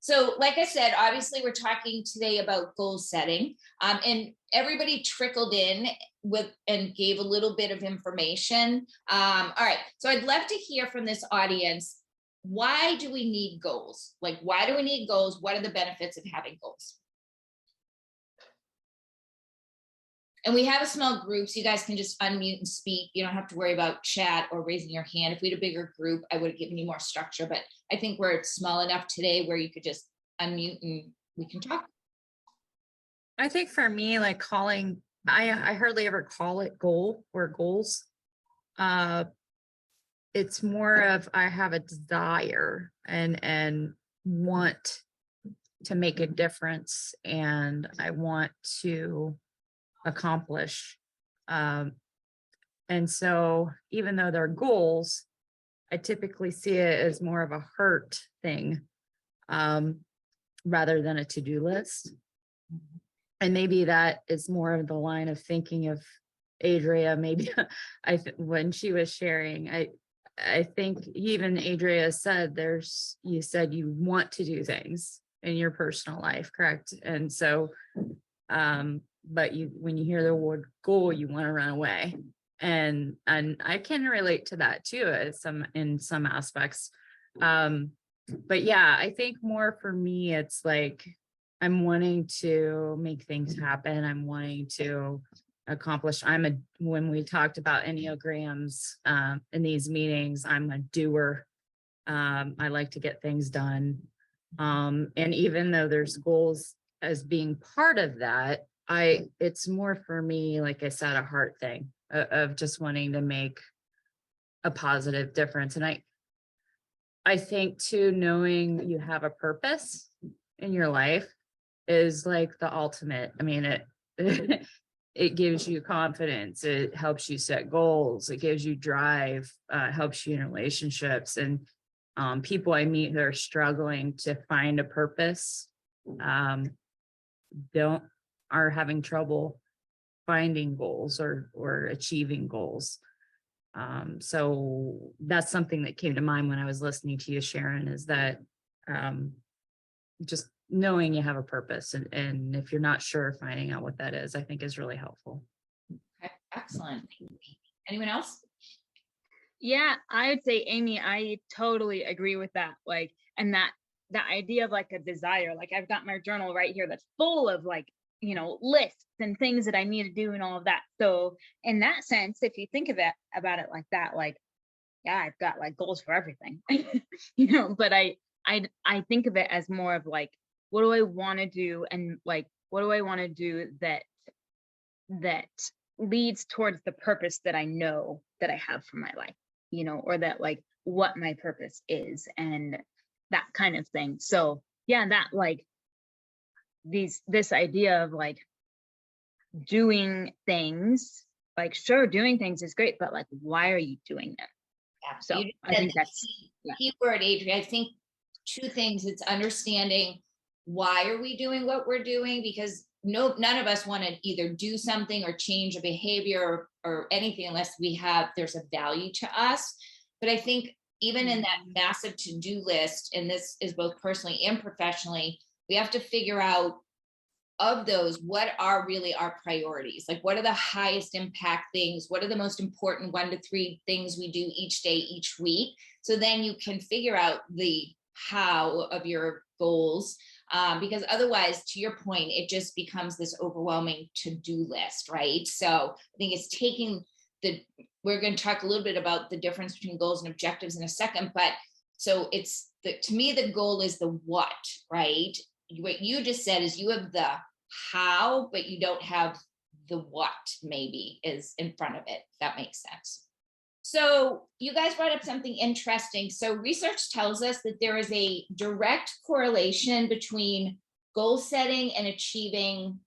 So like I said, obviously we're talking today about goal setting, and everybody trickled in with and gave a little bit of information. All right, so I'd love to hear from this audience. Why do we need goals? Like, why do we need goals? What are the benefits of having goals? And we have a small group, so you guys can just unmute and speak. You don't have to worry about chat or raising your hand. If we had a bigger group, I would have given you more structure, but I think we're small enough today where you could just unmute and we can talk. I think for me, like calling, I hardly ever call it goal or goals. It's more of I have a desire and want to make a difference, and I want to accomplish. And so even though they're goals, I typically see it as more of a heart thing, rather than a to-do list. And maybe that is more of the line of thinking of Adria. Maybe when she was sharing, I think even Adria said you said you want to do things in your personal life, correct? And so, but when you hear the word goal, you want to run away. And I can relate to that too, in some aspects. But yeah, I think more for me, it's like, I'm wanting to make things happen. I'm wanting to accomplish. When we talked about Enneagrams in these meetings, I'm a doer. I like to get things done. And even though there's goals as being part of that, it's more for me, like I said, a heart thing of just wanting to make a positive difference. And I think too, knowing you have a purpose in your life is like the ultimate. I mean, it gives you confidence. It helps you set goals. It gives you drive, helps you in relationships. And people I meet who are struggling to find a purpose, are having trouble finding goals or achieving goals. So that's something that came to mind when I was listening to you, Sharon, is that just knowing you have a purpose, and if you're not sure, finding out what that is, I think is really helpful. Okay, excellent. Anyone else? Yeah, I would say, Amy, I totally agree with that. Like, and that idea of like a desire, like I've got my journal right here that's full of like, lists and things that I need to do and all of that. So in that sense, if you think of it about it like that, like, yeah, I've got like goals for everything, but I think of it as more of like, what do I want to do? And like, what do I want to do that leads towards the purpose that I know that I have for my life, or that like what my purpose is and that kind of thing. So yeah, that like this idea of like doing things, like, sure, doing things is great, but like, why are you doing them? Yeah. So I think that's key word, Adria. I think two things. It's understanding why are we doing what we're doing, because none of us want to either do something or change a behavior or anything unless there's a value to us. But I think even in that massive to-do list, and this is both personally and professionally, we have to figure out, of those, what are really our priorities? Like, what are the highest impact things? What are the most important 1 to 3 things we do each day, each week? So then you can figure out the how of your goals, because otherwise, to your point, it just becomes this overwhelming to-do list, right? So I think it's taking we're going to talk a little bit about the difference between goals and objectives in a second, but so to me, the goal is the what, right? What you just said is you have the how, but you don't have the what, maybe, is in front of it. If that makes sense. So you guys brought up something interesting. So research tells us that there is a direct correlation between goal setting and achieving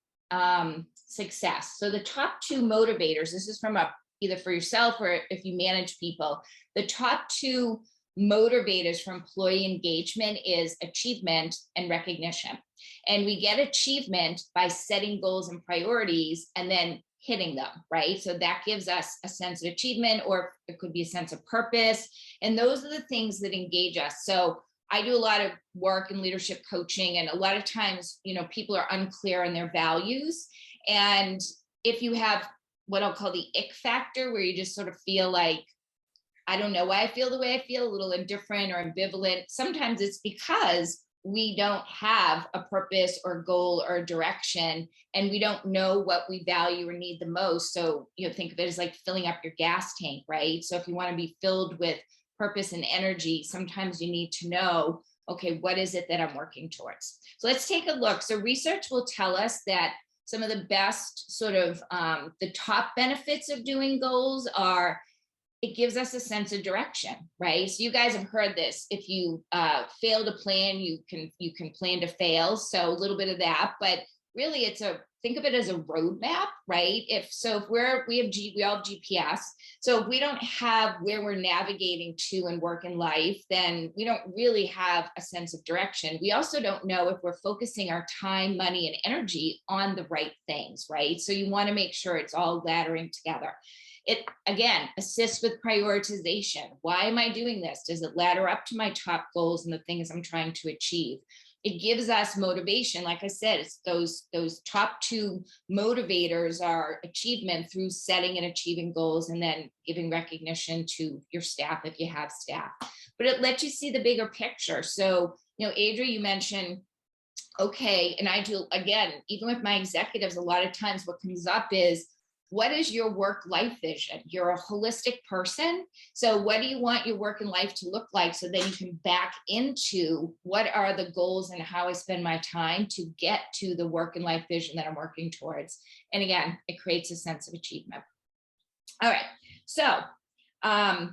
success. So the top 2 motivators, this is from either for yourself or if you manage people, the top 2 motivators for employee engagement is achievement and recognition. And we get achievement by setting goals and priorities and then hitting them, right? So that gives us a sense of achievement, or it could be a sense of purpose. And those are the things that engage us. So I do a lot of work in leadership coaching, and a lot of times, people are unclear on their values. And if you have what I'll call the ick factor, where you just sort of feel like, I don't know why I feel the way I feel, a little indifferent or ambivalent, sometimes it's because we don't have a purpose or goal or direction, and we don't know what we value or need the most. So, think of it as like filling up your gas tank, right? So if you want to be filled with purpose and energy, sometimes you need to know, okay, what is it that I'm working towards? So let's take a look. So research will tell us that some of the best sort of the top benefits of doing goals are, it gives us a sense of direction, right? So you guys have heard this. If you fail to plan, you can plan to fail. So a little bit of that, but really think of it as a roadmap, right? If we all have GPS. So if we don't have where we're navigating to in work and life, then we don't really have a sense of direction. We also don't know if we're focusing our time, money, and energy on the right things, right? So you want to make sure it's all laddering together. It, again, assists with prioritization. Why am I doing this? Does it ladder up to my top goals and the things I'm trying to achieve? It gives us motivation. Like I said, it's those top two motivators are achievement through setting and achieving goals, and then giving recognition to your staff if you have staff. But it lets you see the bigger picture. So, Adria, you mentioned, okay, and I do, again, even with my executives, a lot of times what comes up is, what is your work-life vision? You're a holistic person. So what do you want your work and life to look like? So then you can back into what are the goals and how I spend my time to get to the work and life vision that I'm working towards. And again, it creates a sense of achievement. All right. So I'd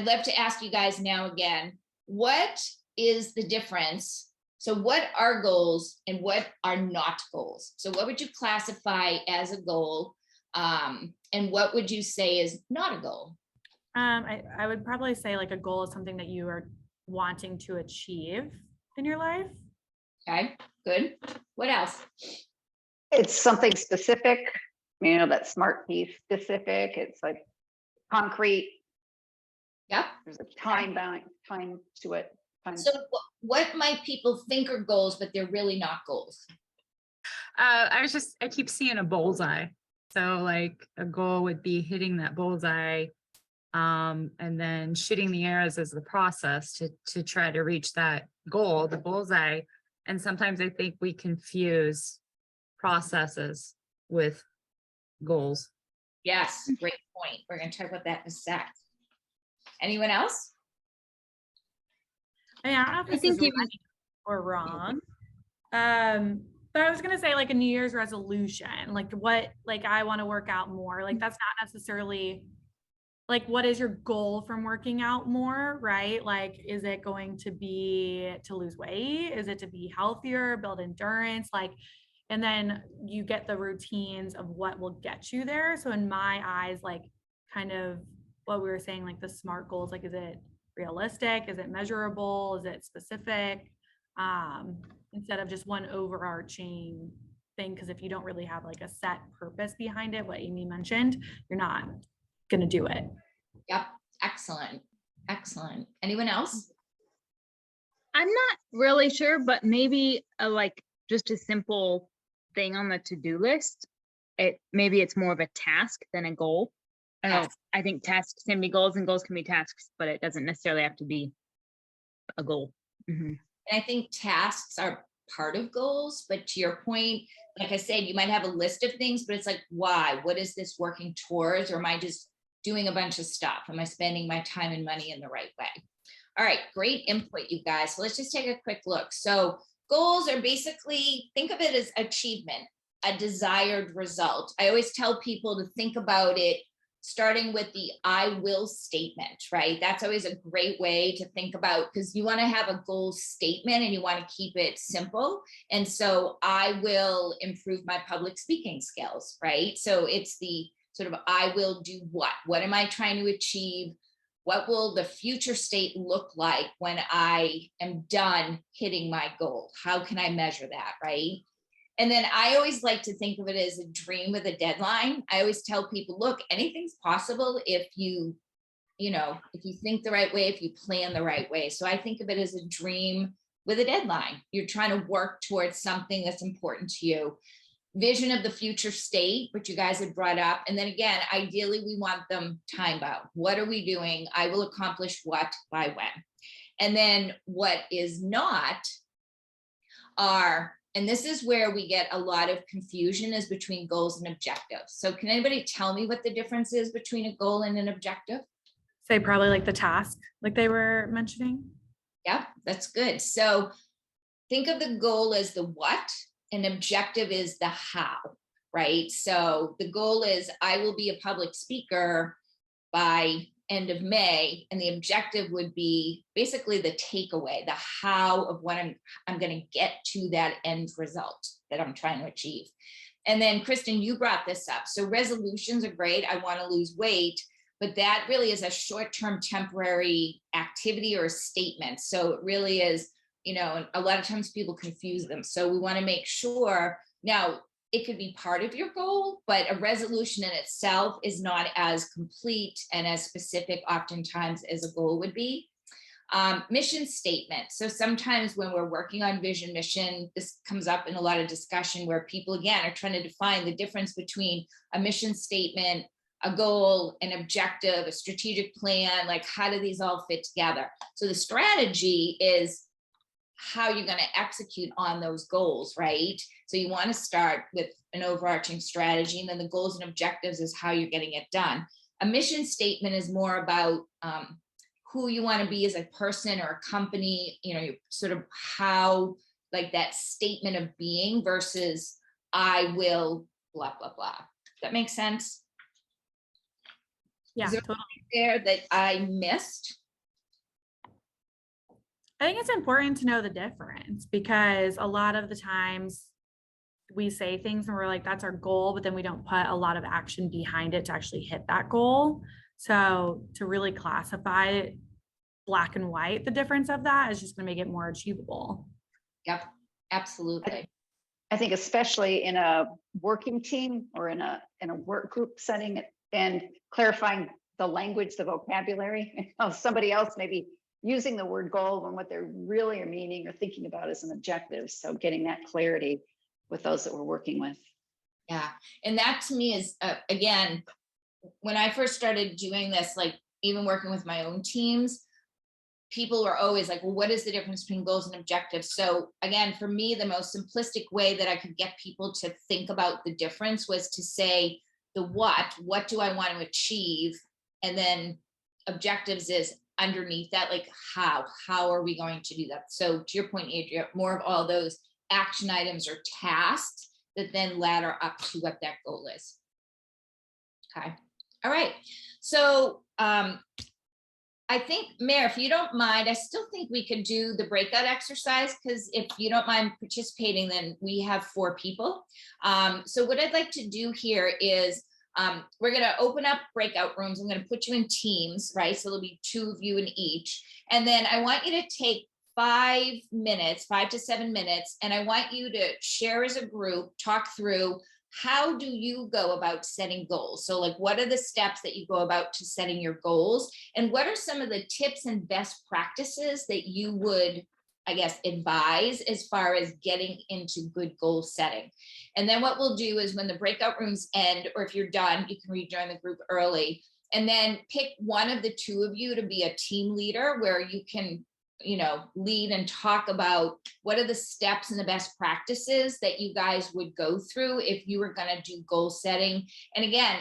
love to ask you guys now again, what is the difference? So what are goals and what are not goals? So what would you classify as a goal? And what would you say is not a goal? I would probably say like a goal is something that you are wanting to achieve in your life. Okay, good. What else? It's something specific, that SMART piece specific. It's like concrete. Yep. There's a time to it. So what might people think are goals, but they're really not goals? I keep seeing a bullseye. So like a goal would be hitting that bullseye, and then shooting the arrows as the process to try to reach that goal, the bullseye. And sometimes I think we confuse processes with goals. Yes, great point. We're going to talk about that in a sec. Anyone else? I don't know if this is right or wrong. But I was gonna say like a New Year's resolution, like I want to work out more. Like that's not necessarily like what is your goal from working out more, right? Like, is it going to be to lose weight? Is it to be healthier, build endurance? And then you get the routines of what will get you there. So in my eyes, like kind of what we were saying, like the SMART goals, like, is it realistic? Is it measurable? Is it specific? Instead of just one overarching thing. Because if you don't really have like a set purpose behind it, what Amy mentioned, you're not going to do it. Yep. Excellent. Excellent. Anyone else? I'm not really sure, but maybe just a simple thing on the to-do list. Maybe it's more of a task than a goal. I don't know. I think tasks can be goals and goals can be tasks, but it doesn't necessarily have to be a goal. Mm-hmm. And I think tasks are part of goals, but to your point, like I said, you might have a list of things, but it's like, why? What is this working towards? Or am I just doing a bunch of stuff? Am I spending my time and money in the right way? All right, great input, you guys. So let's just take a quick look. So goals are basically, think of it as achievement, a desired result. I always tell people to think about it starting with the I will statement, right? That's always a great way to think about, because you want to have a goal statement and you want to keep it simple. And so I will improve my public speaking skills, right? So it's the sort of I will do what? What am I trying to achieve? What will the future state look like when I am done hitting my goal? How can I measure that, right? And then I always like to think of it as a dream with a deadline. I always tell people, look, anything's possible if you you know, if you think the right way, if you plan the right way. So I think of it as a dream with a deadline. You're trying to work towards something that's important to you. Vision of the future state, which you guys had brought up. And then again, ideally, we want them time bound. What are we doing? I will accomplish what by when. And then what is not are, and this is where we get a lot of confusion, is between goals and objectives. So can anybody tell me what the difference is between a goal and an objective? Say probably like the task, like they were mentioning. Yeah, that's good. So think of the goal as the what, and objective is the how, right? So the goal is I will be a public speaker by end of May, and the objective would be basically the takeaway, the how of what I'm going to get to that end result that I'm trying to achieve. And then Kristen, you brought this up. So resolutions are great. I want to lose weight, but that really is a short-term temporary activity or a statement. So it really is, you know, a lot of times people confuse them. So we want to make sure, now it could be part of your goal, but a resolution in itself is not as complete and as specific oftentimes as a goal would be. Mission statement. So sometimes when we're working on vision mission, this comes up in a lot of discussion where people, again, are trying to define the difference between a mission statement, a goal, an objective, a strategic plan, like how do these all fit together? So the strategy is how you're going to execute on those goals, right? So you want to start with an overarching strategy, and then the goals and objectives is how you're getting it done. A mission statement is more about who you want to be as a person or a company, you know, sort of how, like that statement of being versus I will blah, blah, blah. Does that make sense? Yeah, Is there totally. there that I missed? I think it's important to know the difference, because a lot of the times we say things and we're like, that's our goal, but then we don't put a lot of action behind it to actually hit that goal. So to really classify it black and white, the difference of that is just going to make it more achievable. Yep, absolutely. I think especially in a working team or in a work group setting, and clarifying the language, the vocabulary of somebody else maybe using the word goal when what they're really are meaning or thinking about is an objective. So getting that clarity with those that we're working with. Yeah. And that to me is, again, when I first started doing this, like even working with my own teams, people were always like, well, what is the difference between goals and objectives? So again, for me, the most simplistic way that I could get people to think about the difference was to say the what do I want to achieve? And then objectives is underneath that, like how are we going to do that? So to your point, Adria, more of all those action items or tasks that then ladder up to what that goal is. Okay. All right. So I think, Mayor, if you don't mind, I still think we could do the breakout exercise, because if you don't mind participating, then we have 4 people. So what I'd like to do here is we're going to open up breakout rooms. I'm going to put you in teams, right? So there'll be 2 of you in each. And then I want you to take 5 to 7 minutes, and I want you to share as a group, talk through how do you go about setting goals? So like, what are the steps that you go about to setting your goals? And what are some of the tips and best practices that you would, I guess, advise as far as getting into good goal setting? And then what we'll do is when the breakout rooms end, or if you're done, you can rejoin the group early, and then pick one of the 2 of you to be a team leader, where you can, you know, lead and talk about what are the steps and the best practices that you guys would go through if you were going to do goal setting. And again,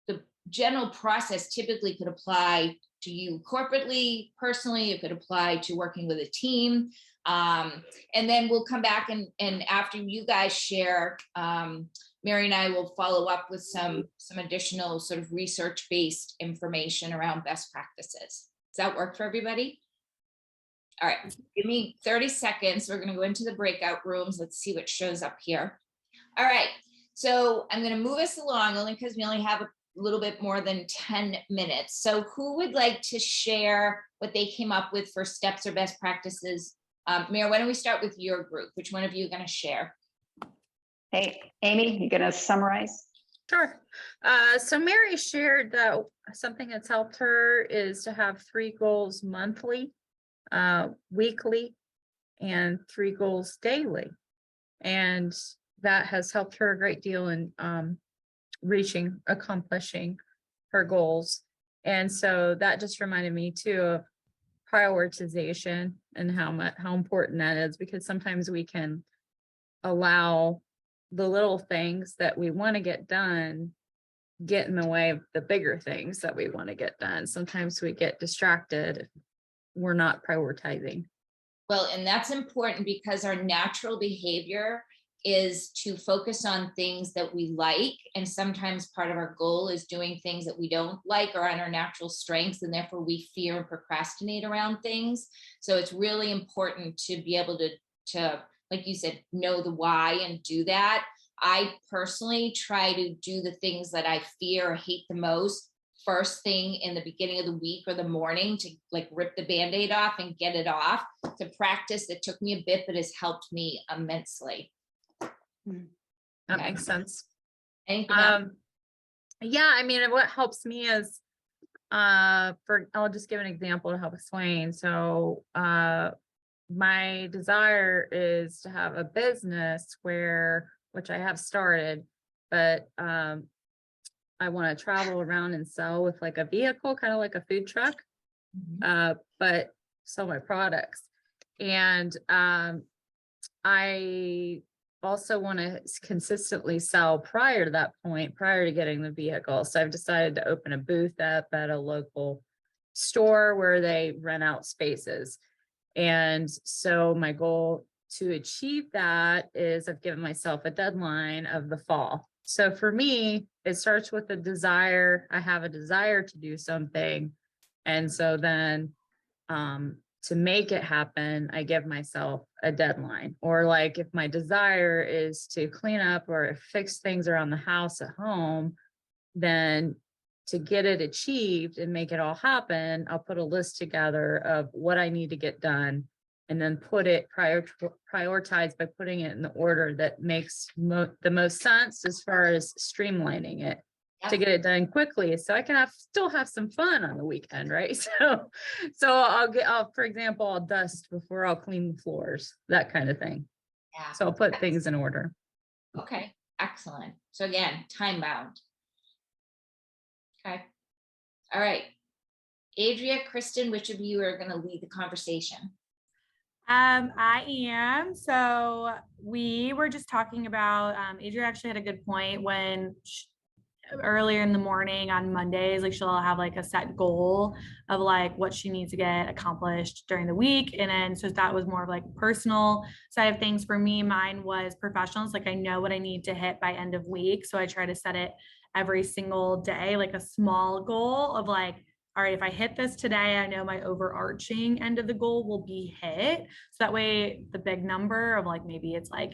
the general process typically could apply to you corporately, personally, it could apply to working with a team. And then we'll come back and after you guys share, Mary and I will follow up with some additional sort of research-based information around best practices. Does that work for everybody? All right, give me 30 seconds. We're going to go into the breakout rooms. Let's see what shows up here. All right, so I'm going to move us along only because we only have a little bit more than 10 minutes. So who would like to share what they came up with for steps or best practices? Mayor, why don't we start with your group? Which one of you are going to share? Hey, Amy, you going to summarize? Sure. So Mary shared that something that's helped her is to have 3 goals monthly, weekly, and 3 goals daily. And that has helped her a great deal in accomplishing her goals. And so that just reminded me too of prioritization and how important that is, because sometimes we can allow the little things that we want to get done get in the way of the bigger things that we want to get done. Sometimes we get distracted if we're not prioritizing. Well, and that's important because our natural behavior is to focus on things that we like. And sometimes part of our goal is doing things that we don't like or on our natural strengths. And therefore we fear and procrastinate around things. So it's really important to be able to, like you said, know the why and do that. I personally try to do the things that I fear or hate the most first thing in the beginning of the week or the morning, to like rip the Band-Aid off and get it off. To practice, it took me a bit, but it's helped me immensely. That Okay. makes sense. Anything else? Yeah, I mean, what helps me is I'll just give an example to help explain. So my desire is to have a business which I have started, but I want to travel around and sell with like a vehicle, kind of like a food truck, but sell my products. And I also want to consistently sell prior to that point, prior to getting the vehicle. So I've decided to open a booth up at a local store where they rent out spaces. And so my goal to achieve that is I've given myself a deadline of the fall. So for me, it starts with a desire. I have a desire to do something. And so then to make it happen, I give myself a deadline. Or like if my desire is to clean up or fix things around the house at home, then to get it achieved and make it all happen, I'll put a list together of what I need to get done and then put it prioritized by putting it in the order that makes the most sense as far as streamlining it to get it done quickly, so I can still have some fun on the weekend, right? So for example, I'll dust before I'll clean the floors, that kind of thing. Yeah. So I'll put things in order. Okay, excellent. So again, time bound. Okay. All right. Adria, Kristen, which of you are going to lead the conversation? I am. So we were just talking about, Adria actually had a good point when earlier in the morning on Mondays, like she'll have like a set goal of like what she needs to get accomplished during the week. And then, so that was more of like personal side of things. For me, mine was professionals. Like I know what I need to hit by end of week. So I try to set it every single day, like a small goal of like, all right, if I hit this today, I know my overarching end of the goal will be hit. So that way the big number of like, maybe it's like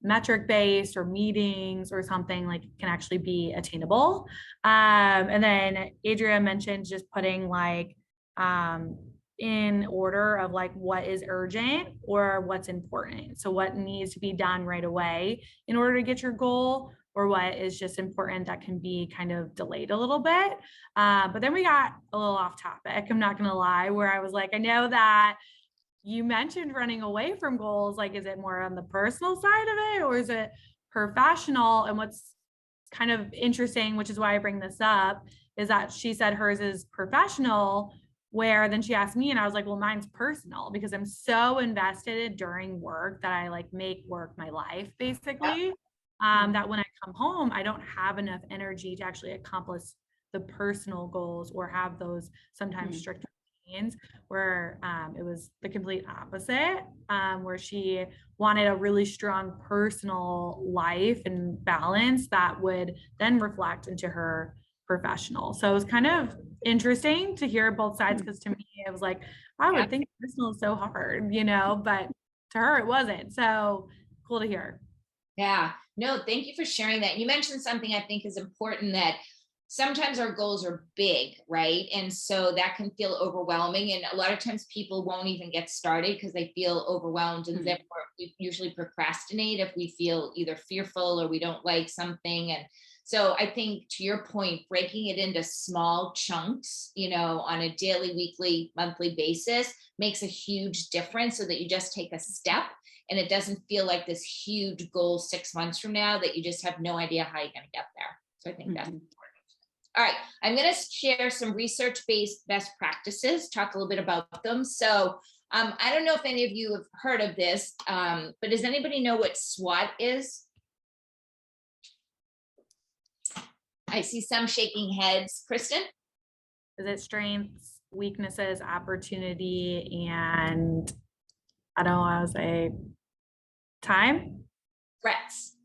metric based or meetings or something like can actually be attainable. And then Adria mentioned just putting like in order of like what is urgent or what's important. So what needs to be done right away in order to get your goal, or what is just important that can be kind of delayed a little bit. But then we got a little off topic, I'm not gonna lie, where I was like, I know that you mentioned running away from goals. Like, is it more on the personal side of it or is it professional? And what's kind of interesting, which is why I bring this up, is that she said hers is professional, where then she asked me and I was like, well, mine's personal because I'm so invested during work that I like make work my life basically. That when I come home, I don't have enough energy to actually accomplish the personal goals or have those sometimes strict routines, where it was the complete opposite, where she wanted a really strong personal life and balance that would then reflect into her professional. So it was kind of interesting to hear both sides, because to me it was like, I would think personal is so hard, but to her it wasn't. So cool to hear. Yeah, no, thank you for sharing that. You mentioned something I think is important, that sometimes our goals are big, right? And so that can feel overwhelming. And a lot of times people won't even get started because they feel overwhelmed. And therefore we usually procrastinate if we feel either fearful or we don't like something. And So I think, to your point, breaking it into small chunks, on a daily, weekly, monthly basis makes a huge difference, so that you just take a step and it doesn't feel like this huge goal 6 months from now that you just have no idea how you're going to get there. So I think that's important. All right, I'm going to share some research-based best practices, talk a little bit about them. So I don't know if any of you have heard of this, but does anybody know what SWOT is? I see some shaking heads. Kristen? Is it strengths, weaknesses, opportunity, and I don't want to say time? Threats.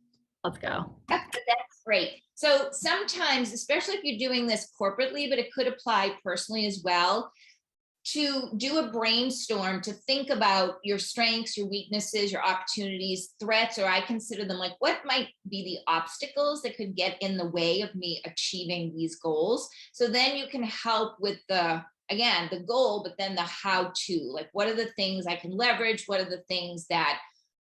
Let's go. That's great. So sometimes, especially if you're doing this corporately, but it could apply personally as well, to do a brainstorm, to think about your strengths, your weaknesses, your opportunities, threats, or I consider them like, what might be the obstacles that could get in the way of me achieving these goals? So then you can help with the goal, but then the how to, like, what are the things I can leverage? What are the things that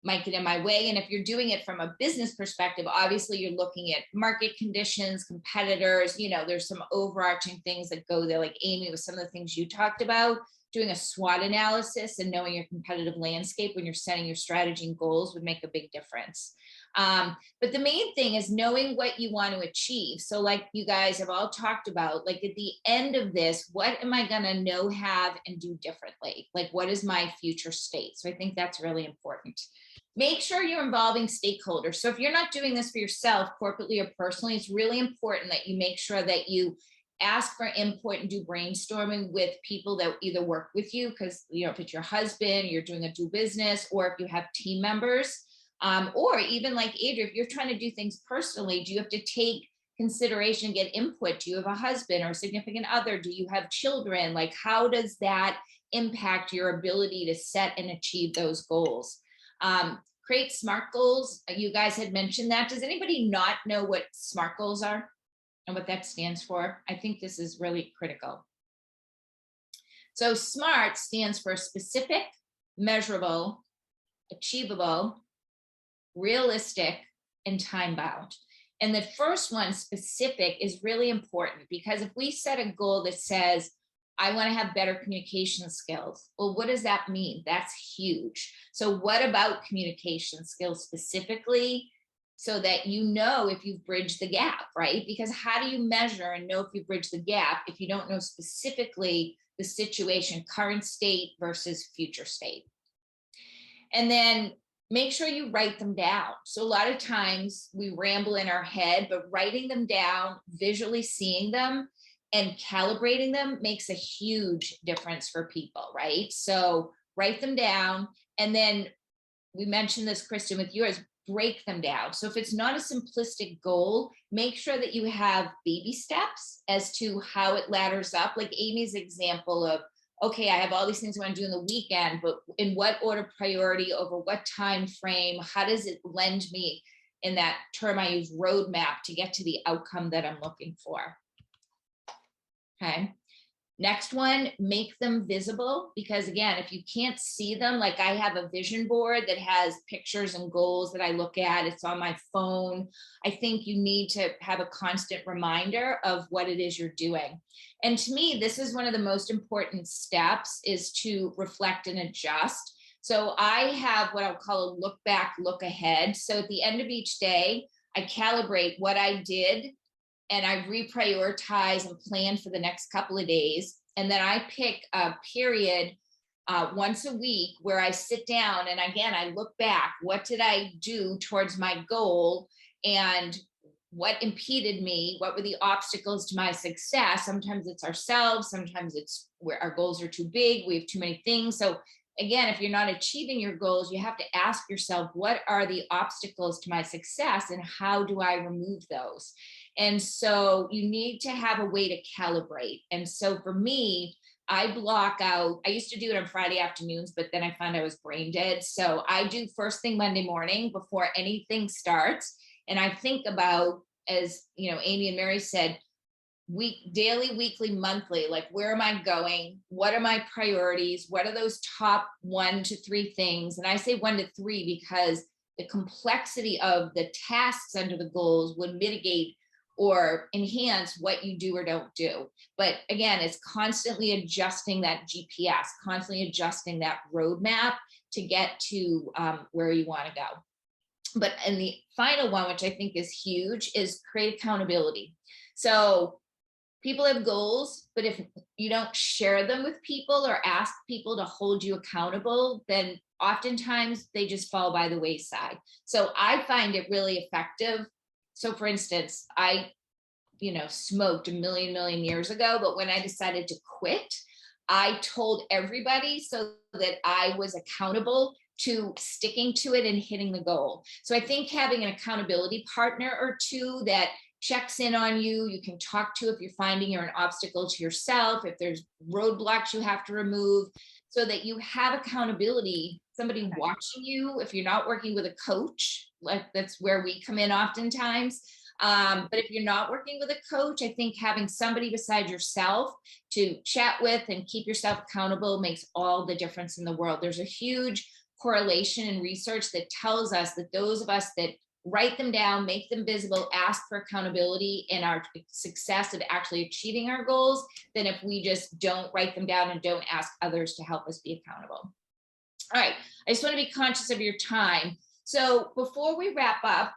might get in my way? And if you're doing it from a business perspective, obviously you're looking at market conditions, competitors, there's some overarching things that go there, like Amy, with some of the things you talked about. Doing a SWOT analysis and knowing your competitive landscape when you're setting your strategy and goals would make a big difference. But the main thing is knowing what you want to achieve. So like you guys have all talked about, like at the end of this, what am I going to know, have, and do differently? Like, what is my future state? So I think that's really important. Make sure you're involving stakeholders. So if you're not doing this for yourself, corporately or personally, it's really important that you make sure that you ask for input and do brainstorming with people that either work with you, because if it's your husband, you're doing a do business, or if you have team members, or even like Adria, if you're trying to do things personally, do you have to take consideration, get input? Do you have a husband or a significant other? Do you have children? Like, how does that impact your ability to set and achieve those goals? Create SMART goals. You guys had mentioned that. Does anybody not know what SMART goals are and what that stands for? I think this is really critical. So SMART stands for specific, measurable, achievable, realistic, and time bound. And the first one, specific, is really important, because if we set a goal that says, I want to have better communication skills. Well, what does that mean? That's huge. So what about communication skills specifically, so that if you've bridged the gap, right? Because how do you measure and know if you bridge the gap if you don't know specifically the situation, current state versus future state? And then make sure you write them down. So a lot of times we ramble in our head, but writing them down, visually seeing them, and calibrating them makes a huge difference for people, right? So write them down. And then we mentioned this, Kristen, with yours, break them down. So if it's not a simplistic goal, make sure that you have baby steps as to how it ladders up. Like Amy's example of, okay, I have all these things I want to do in the weekend, but in what order priority, over what time frame? How does it lend me, in that term I use, roadmap, to get to the outcome that I'm looking for? Okay. Next one, make them visible, because again, if you can't see them, like I have a vision board that has pictures and goals that I look at, it's on my phone. I think you need to have a constant reminder of what it is you're doing. And to me, this is one of the most important steps, is to reflect and adjust. So I have what I'll call a look back, look ahead. So at the end of each day, I calibrate what I did, and I reprioritize and plan for the next couple of days. And then I pick a period once a week where I sit down and again, I look back, what did I do towards my goal, and what impeded me? What were the obstacles to my success? Sometimes it's ourselves, sometimes it's where our goals are too big, we have too many things. So again, if you're not achieving your goals, you have to ask yourself, what are the obstacles to my success, and how do I remove those? And so you need to have a way to calibrate. And so for me, I block out, I used to do it on Friday afternoons, but then I found I was brain dead. So I do first thing Monday morning before anything starts. And I think about, as Amy and Mary said, daily, weekly, monthly, like, where am I going? What are my priorities? What are those top 1 to 3 things? And I say 1 to 3 because the complexity of the tasks under the goals would mitigate or enhance what you do or don't do. But again, it's constantly adjusting that GPS, constantly adjusting that roadmap to get to where you want to go. But and the final one, which I think is huge, is create accountability. So people have goals, but if you don't share them with people or ask people to hold you accountable, then oftentimes they just fall by the wayside. So I find it really effective. So for instance, I, smoked a million years ago, but when I decided to quit, I told everybody so that I was accountable to sticking to it and hitting the goal. So I think having an accountability partner or two that checks in on you, you can talk to if you're finding you're an obstacle to yourself, if there's roadblocks you have to remove, so that you have accountability, somebody watching you. If you're not working with a coach, like that's where we come in oftentimes. But if you're not working with a coach, I think having somebody beside yourself to chat with and keep yourself accountable makes all the difference in the world. There's a huge correlation in research that tells us that those of us that write them down, make them visible, ask for accountability in our success of actually achieving our goals, than if we just don't write them down and don't ask others to help us be accountable. All right, I just want to be conscious of your time. So before we wrap up,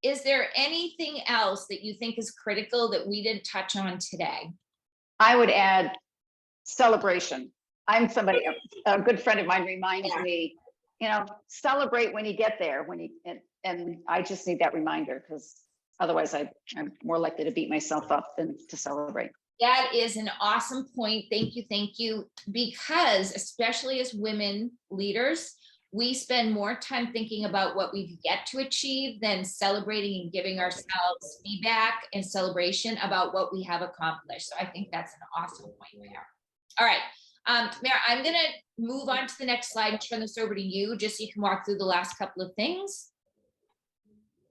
is there anything else that you think is critical that we didn't touch on today? I would add celebration. I'm somebody, a good friend of mine reminds me, celebrate when you get there, and I just need that reminder, because otherwise I'm more likely to beat myself up than to celebrate. That is an awesome point. Thank you. Because especially as women leaders, we spend more time thinking about what we've yet to achieve than celebrating and giving ourselves feedback and celebration about what we have accomplished. So I think that's an awesome point, Mary. All right, Mary, I'm going to move on to the next slide and turn this over to you, just so you can walk through the last couple of things.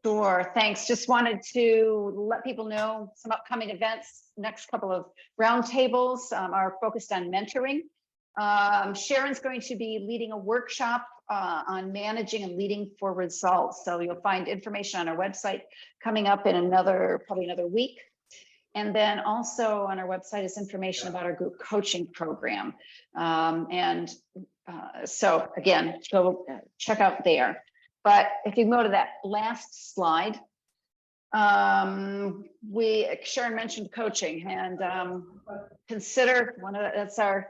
Sure, thanks. Just wanted to let people know some upcoming events. Next couple of roundtables are focused on mentoring. Sharon's going to be leading a workshop on managing and leading for results. So you'll find information on our website coming up in probably another week. And then also on our website is information about our group coaching program. So again, go check out there. But if you go to that last slide, Sharon mentioned coaching, and consider that's our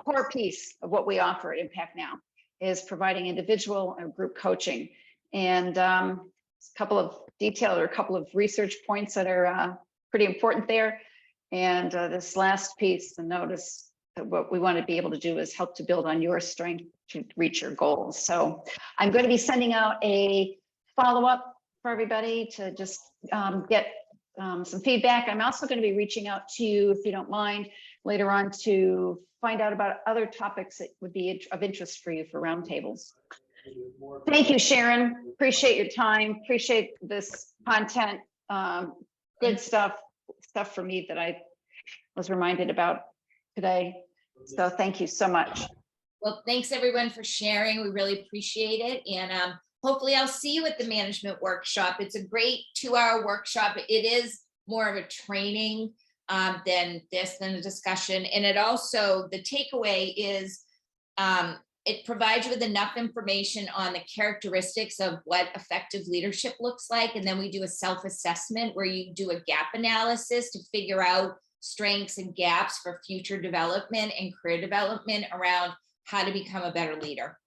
core piece of what we offer at Impact Now, is providing individual and group coaching. And a couple of research points that are pretty important there. And this last piece, the notice that what we want to be able to do is help to build on your strength to reach your goals. So I'm going to be sending out a follow-up for everybody to just get some feedback. I'm also going to be reaching out to you, if you don't mind, later on to find out about other topics that would be of interest for you for roundtables. Thank you, Sharon. Appreciate your time. Appreciate this content. Good stuff for me that I was reminded about today. So thank you so much. Well, thanks everyone for sharing. We really appreciate it. And hopefully I'll see you at the management workshop. It's a great 2-hour workshop. It is more of a training than a discussion. And it also, the takeaway is it provides you with enough information on the characteristics of what effective leadership looks like. And then we do a self-assessment where you do a gap analysis to figure out strengths and gaps for future development and career development around how to become a better leader.